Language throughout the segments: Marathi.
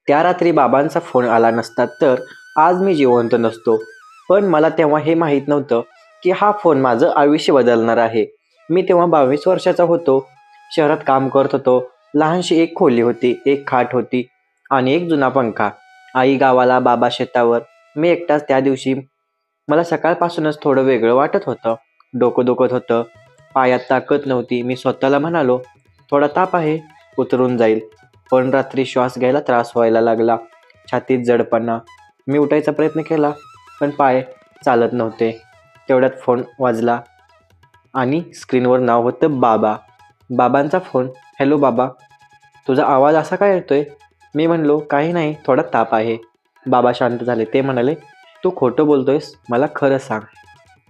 त्या रात्री बाबांचा फोन आला नसता तर आज मी जिवंत नसतो. पण मला तेव्हा हे माहीत नव्हतं की हा फोन माझं आयुष्य बदलणार आहे. मी तेव्हा 22 वर्षाचा होतो. शहरात काम करत होतो. लहानशी एक खोली होती, एक खाट होती आणि एक जुना पंखा. आई गावाला, बाबा शेतावर. मी एकटाच त्या दिवशी. मला सकाळपासूनच थोडं वेगळं वाटत होतं. डोकं दुखत होतं. पायात ताकद नव्हती. मी स्वतःला म्हणालो, थोडा ताप आहे, उतरून जाईल. पण रात्री श्वास घ्यायला त्रास व्हायला लागला. छातीत जडपणा. मी उठायचा प्रयत्न केला, पण पाय चालत नव्हते. तेवढ्यात फोन वाजला आणि स्क्रीनवर नाव होतं बाबा. बाबांचा फोन. हॅलो बाबा, तुझा आवाज असा काय येतोय? मी म्हणलो, काही नाही, थोडा ताप आहे. बाबा शांत झाले. ते म्हणाले, तू खोटं बोलतोयस, मला खरं सांग.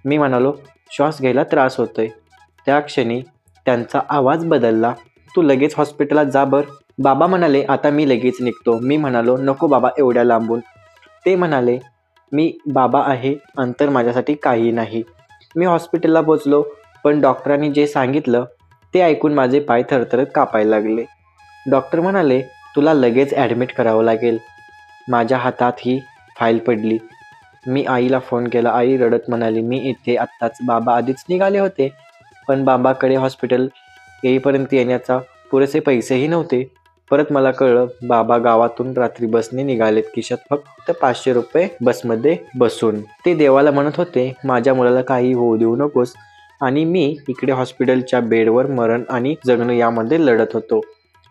मी म्हणालो, श्वास घ्यायला त्रास होतोय. त्या क्षणी त्यांचा आवाज बदलला. तू लगेच हॉस्पिटलला जा बरं. बाबा म्हणाले, आता मी लगेच निघतो. मी म्हणालो, नको बाबा, एवढ्या लांबून. ते म्हणाले, मी बाबा आहे, अंतर माझ्यासाठी काही नाही. मी हॉस्पिटलला पोचलो, पण डॉक्टरांनी जे सांगितलं ते ऐकून माझे पाय थरथरत कापायला लागले. डॉक्टर म्हणाले, तुला लगेच ॲडमिट करावं लागेल. माझ्या हातात ही फाईल पडली. मी आईला फोन केला. आई रडत म्हणाली, मी इथे आत्ताच. बाबा आधीच निघाले होते, पण बाबाकडे हॉस्पिटल येईपर्यंत येण्याचा पुरेसे पैसेही नव्हते. परत मला कळलं, बाबा गावातून रात्री बसने निघालेत. खिशात फक्त 500 रुपये बसमध्ये बसून. ते देवाला म्हणत होते, माझ्या मुलाला काही होऊ देऊ नकोस. आणि मी इकडे हॉस्पिटलच्या बेडवर मरण आणि जगणं यामध्ये लढत होतो.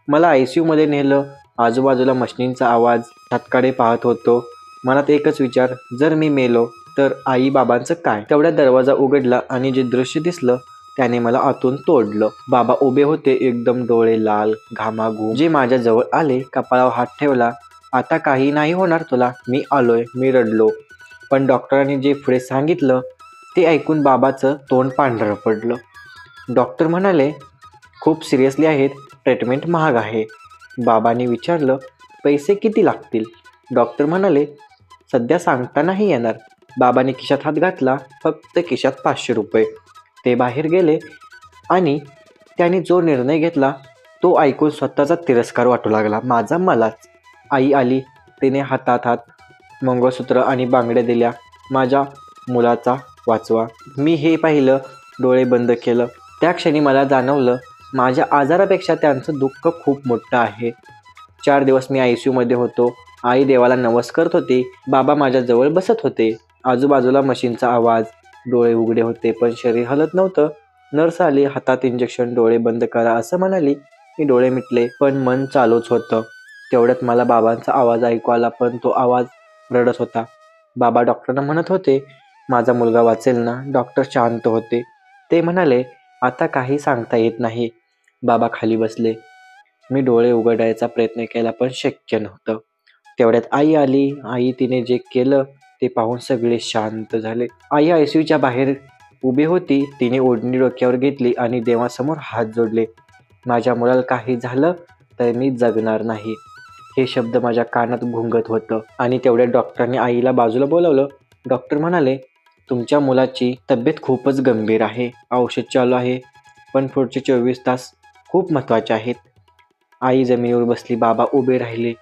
मला ICU मध्ये नेलं. आजूबाजूला मशिनींचा आवाज. छातकडे पाहत होतो. मनात एकच विचार, जर मी मेलो तर आई बाबांचं काय? तेवढ्या दरवाजा उघडला आणि जे दृश्य दिसलं त्याने मला आतून तोडलं. बाबा उभे होते, एकदम डोळे लाल, घामाघूम. जे माझ्या जवळ आले, कपाळावर हात ठेवला. आता काही नाही होणार तुला, मी आलोय. मी रडलो. पण डॉक्टरांनी जे पुढे सांगितलं ते ऐकून बाबाचं तोंड पांढरं पडलं. डॉक्टर म्हणाले, खूप सिरियसली आहेत, ट्रीटमेंट महाग आहे. बाबांनी विचारलं, पैसे किती लागतील? डॉक्टर म्हणाले, सध्या सांगता नाही येणार. बाबांनी खिशात हात घातला. फक्त खिशात 500 रुपये. ते बाहेर गेले आणि त्याने जो निर्णय घेतला तो ऐकून स्वतःचा तिरस्कार वाटू लागला. माझा मलाच. आई आली. तिने हातात मंगळसूत्र आणि बांगड्या दिल्या. माझ्या मुलाचा वाचवा. मी हे पाहिलं. डोळे बंद केलं. त्या क्षणी मला जाणवलं, माझ्या आजारापेक्षा त्यांचं दुःख खूप मोठं आहे. 4 दिवस मी ICU मध्ये होतो. आई देवाला नवस करत होती. बाबा माझ्या जवळ बसत होते. आजूबाजूला मशीनचा आवाज. डोळे उघडे होते पण शरीर हलत नव्हतं. नर्स आली. हातात इंजेक्शन. डोळे बंद करा असं म्हणाली. मी डोळे मिटले, पण मन चालूच होतं. तेवढ्यात मला बाबांचा आवाज ऐकू आला, पण तो आवाज रडत होता. बाबा डॉक्टरांना म्हणत होते, माझा मुलगा वाचेल ना? डॉक्टर शांत होते. ते म्हणाले, आता काही सांगता येत नाही. बाबा खाली बसले. मी डोळे उघडायचा प्रयत्न केला, पण शक्य नव्हतं. तेवढ्यात आई आली. आई तिने जे केलं ते पाहून सगळे शांत झाले. आई ICUच्या बाहेर उभी होती. तिने ओढणी डोक्यावर घेतली आणि देवासमोर हात जोडले. माझ्या मुलाला काही झालं तर मी जगणार नाही, हे शब्द माझ्या कानात घुंगत होतं. आणि तेवढ्या डॉक्टरांनी आईला बाजूला बोलावलं. डॉक्टर म्हणाले, तुमच्या मुलाची तब्येत खूपच गंभीर आहे. औषध चालू आहे, पण पुढचे 24 तास खूप महत्त्वाचे आहेत. आई जमिनीवर बसली. बाबा उभे राहिले.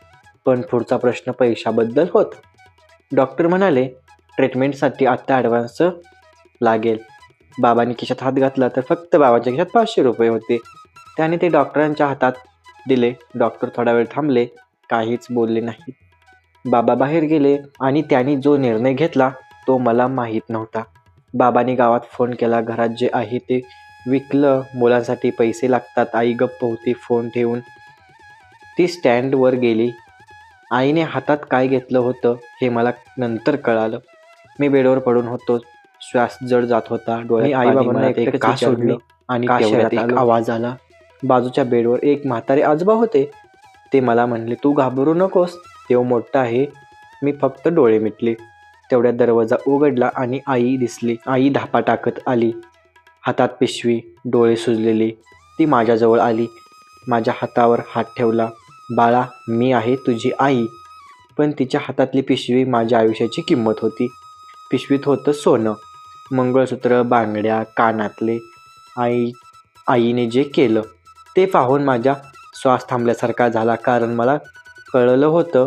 पण पुढचा प्रश्न पैशाबद्दल होता. डॉक्टर म्हणाले, ट्रीटमेंटसाठी आत्ता ॲडव्हान्स लागेल. बाबांनी खिशात हात घातला तर फक्त बाबांच्या खिशात 500 रुपये होते. त्याने ते डॉक्टरांच्या हातात दिले. डॉक्टर थोडा वेळ थांबले. काहीच बोलले नाही. बाबा बाहेर गेले आणि त्यांनी जो निर्णय घेतला तो मला माहीत नव्हता. बाबांनी गावात फोन केला. घरात जे आहे ते विकलं. मुलांसाठी पैसे लागतात. आई गप्प होती फोन ठेवून. ती स्टँडवर गेली. आईने हातात काय घेतलं होतं हे मला नंतर कळालं. मी बेडवर पडून होतो. श्वास जड जात होता. डोळ्यात आई बाबांना एकटं का सोडलं आणि तेवढ्यात एक आवाज आला. बाजूच्या बेडवर एक म्हातारे आजोबा होते. ते मला म्हणले, तू घाबरू नकोस, देव मोठा आहे. मी फक्त डोळे मिटले. तेवढ्यात दरवाजा उघडला आणि आई दिसली. आई धापा टाकत आली. हातात पिशवी, डोळे सुजलेले. ती माझ्याजवळ आली. माझ्या हातावर हात ठेवला. बाळा, मी आहे तुझी आई. पण तिच्या हातातली पिशवी माझ्या आयुष्याची किंमत होती. पिशवीत होतं सोनं, मंगळसूत्र, बांगड्या, कानातले. आईने जे केलं ते पाहून माझा श्वास थांबल्यासारखा झाला. कारण मला कळलं होतं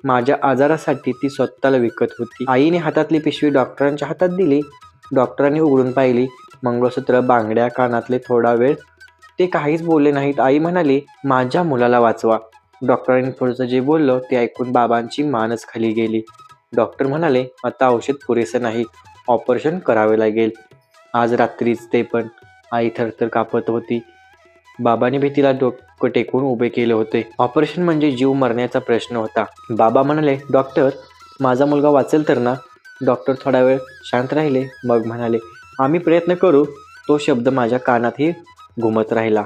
माझ्या आजारासाठी ती स्वतःला विकत होती. आईने हातातली पिशवी डॉक्टरांच्या हातात दिली. डॉक्टरांनी उघडून पाहिली. मंगळसूत्र, बांगड्या, कानातले. थोडा वेळ ते काहीच बोलले नाहीत. आई म्हणाली, माझ्या मुलाला वाचवा. डॉक्टरांनी पुढचं जे बोललं ते ऐकून बाबांची मानच खाली गेली. डॉक्टर म्हणाले, आता औषध पुरेसं नाही, ऑपरेशन करावे लागेल. आज रात्रीच ते पण. आई थरथर कापत होती. बाबांनी भीतीला डोकं टेकून उभे केले होते. ऑपरेशन म्हणजे जीव मरण्याचा प्रश्न होता. बाबा म्हणाले, डॉक्टर, माझा मुलगा वाचेल तर ना? डॉक्टर थोडा वेळ शांत राहिले. मग म्हणाले, आम्ही प्रयत्न करू. तो शब्द माझ्या कानातही घुमत राहिला.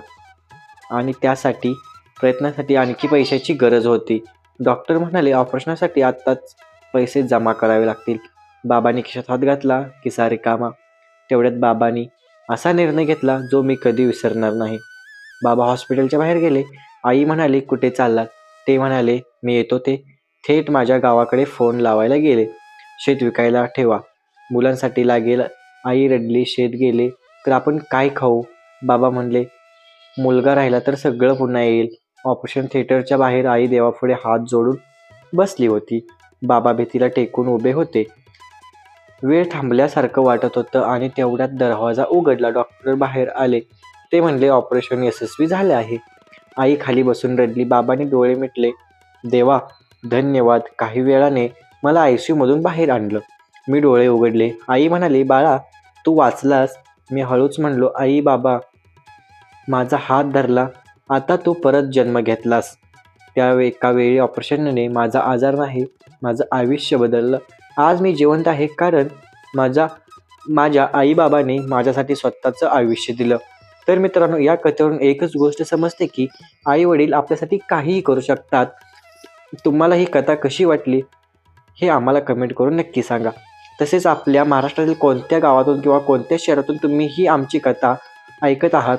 आणि त्यासाठी प्रयत्नासाठी आणखी पैशाची गरज होती. डॉक्टर म्हणाले, ऑपरेशनसाठी आत्ताच पैसे जमा करावे लागतील. बाबांनी खिशात हात घातला. खिसा रिकामा. तेवढ्यात बाबांनी असा निर्णय घेतला जो मी कधी विसरणार नाही. बाबा हॉस्पिटलच्या बाहेर गेले. आई म्हणाली, कुठे चाललात? ते म्हणाले, मी येतो. ते थेट माझ्या गावाकडे फोन लावायला गेले. शेत विकायला ठेवा, मुलांसाठी लागेल. आई रडली, शेत गेले तर आपण काय खाऊ? बाबा म्हणले, मुलगा राहिला तर सगळं पुन्हा येईल. ऑपरेशन थिएटरच्या बाहेर आई देवापुढे हात जोडून बसली होती. बाबा भीतीला टेकून उभे होते. वेळ थांबल्यासारखं वाटत होतं आणि तेवढ्यात दरवाजा उघडला. डॉक्टर बाहेर आले. ते म्हणले, ऑपरेशन यशस्वी झाले आहे. आई खाली बसून रडली. बाबांनी डोळे मिटले. देवा, धन्यवाद. काही वेळाने मला ICU मधून बाहेर आणलं. मी डोळे उघडले. आई म्हणाली, बाळा, तू वाचलास. मी हळूच म्हणलो, आई. बाबा माझा हात धरला. आता तू परत जन्म घेतलास. त्या एका वेळी ऑपरेशनने माझा आजार नाही, माझं आयुष्य बदललं. आज मी जिवंत आहे कारण माझ्या आईबाबांनी माझ्यासाठी स्वतःचं आयुष्य दिलं. तर मित्रांनो, या कथेवरून एकच गोष्ट समजते की आई वडील आपल्यासाठी काहीही करू शकतात. तुम्हाला ही कथा कशी वाटली हे आम्हाला कमेंट करून नक्की सांगा. तसेच आपल्या महाराष्ट्रातील कोणत्या गावातून किंवा कोणत्या शहरातून तुम्ही ही आमची कथा ऐकत आहात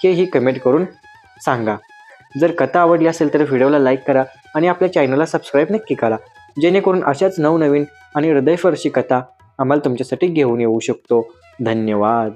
हेही कमेंट करून सांगा. जर कथा आवडली असेल तर व्हिडिओला लाईक करा आणि आपल्या चॅनलला सबस्क्राईब नक्की करा, जेणेकरून अशाच नवनवीन आणि हृदयस्पर्शी कथा आम्हाला तुमच्यासाठी घेऊन येऊ शकतो. धन्यवाद.